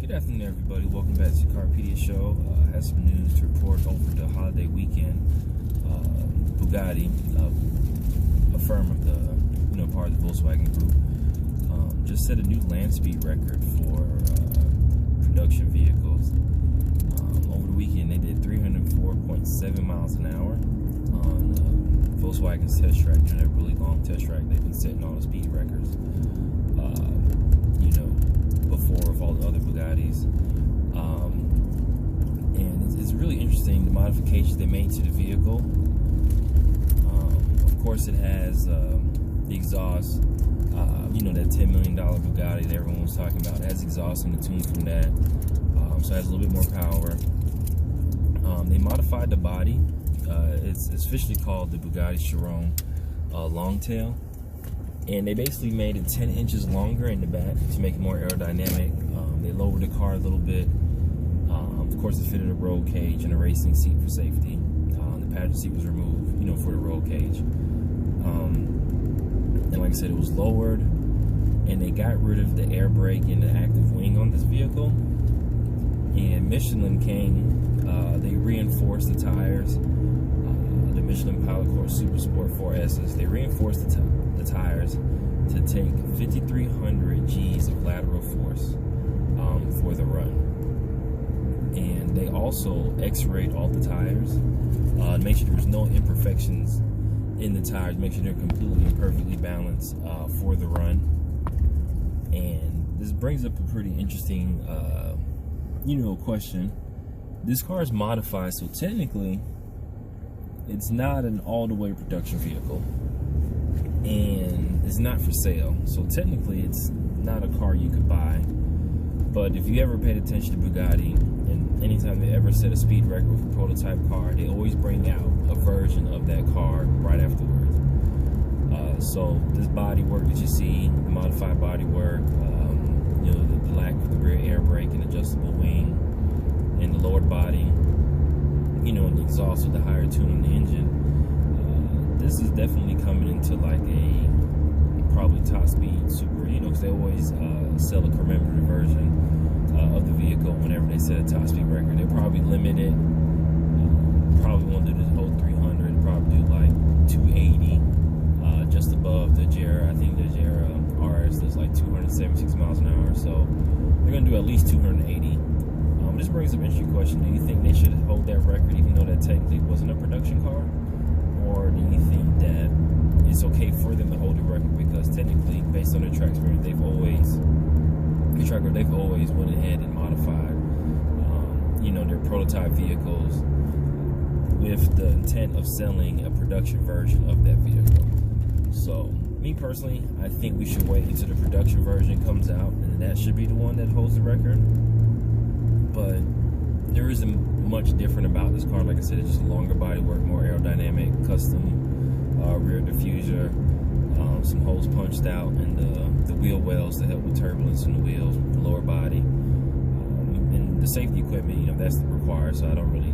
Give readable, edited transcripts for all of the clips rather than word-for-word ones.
Good afternoon, everybody. Welcome back to Carpediashow. Had some news to report over the holiday weekend. Bugatti, a firm of the, part of the Volkswagen Group, just set a new land speed record for production vehicles. Over the weekend, they did 304.7 miles an hour on Volkswagen's test track. That really long test track. They've been setting all the speed records. Before with all the other Bugattis. And it's really interesting the modifications they made to the vehicle. Of course, it has the exhaust, that $10 million Bugatti that everyone was talking about. It has exhaust and the tune from that, so it has a little bit more power. They modified the body. It's officially called the Bugatti Chiron Longtail. And they basically made it 10 inches longer in the back to make it more aerodynamic. They lowered the car a little bit. Of course, it fitted a roll cage and a racing seat for safety. The passenger seat was removed, for the roll cage. And like I said, it was lowered. And they got rid of the air brake and the active wing on this vehicle. And Michelin came, they reinforced the tires. The Michelin Pilot Core Super Sport 4S's, they reinforced the tires to take 5,300 G's of lateral force for the run. And they also x-rayed all the tires to make sure there was no imperfections in the tires, make sure they're completely and perfectly balanced for the run. And this brings up a pretty interesting question. This car is modified, so technically it's not an all-the-way production vehicle, and it's not for sale, so technically it's not a car you could buy. But if you ever paid attention to Bugatti, and anytime they ever set a speed record with a prototype car, they always bring out a version of that car right afterwards. So this body work that you see, the modified body work, the lack of the rear air brake and adjustable wing, and the lowered body, and the exhaust with the higher tune on the engine, this is definitely coming into like a probably top speed super, because they always sell a commemorative version of the vehicle whenever they set a top speed record. They'll probably limit it, probably won't do the whole 300, probably do like 280, just above the Jera. I think the Jera RS does like 276 miles an hour, so they're going to do at least 280. This brings up an interesting question. Do you think they should hold that record even though that technically wasn't a production car? Or do you think that it's okay for them to hold the record because technically, based on their track experience, they've always went ahead and modified, their prototype vehicles with the intent of selling a production version of that vehicle. So, me personally, I think we should wait until the production version comes out, and that should be the one that holds the record. But there isn't much different about this car. Like I said, it's just a longer body work, more aerodynamic, custom rear diffuser, some holes punched out, and the wheel wells to help with turbulence in the wheels, the lower body, and the safety equipment. That's required. So I don't really,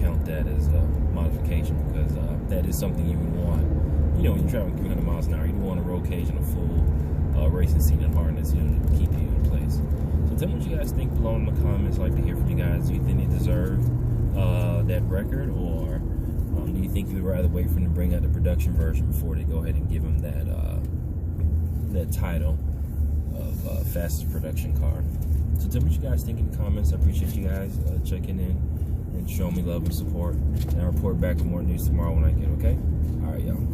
count that as a modification, because that is something you would want. When you're traveling 300 miles an hour, you want a roll cage and a full racing seat and harness, to keep you in place. So tell me what you guys think below in the comments. I'd like to hear from you guys. Do you think they deserve that record, or do you think you'd rather wait for them to bring out the production version before they go ahead and give them that title of fastest production car? So tell me what you guys think in the comments. I appreciate you guys checking in and showing me love and support. And I'll report back with more news tomorrow when I get, okay? All right, y'all.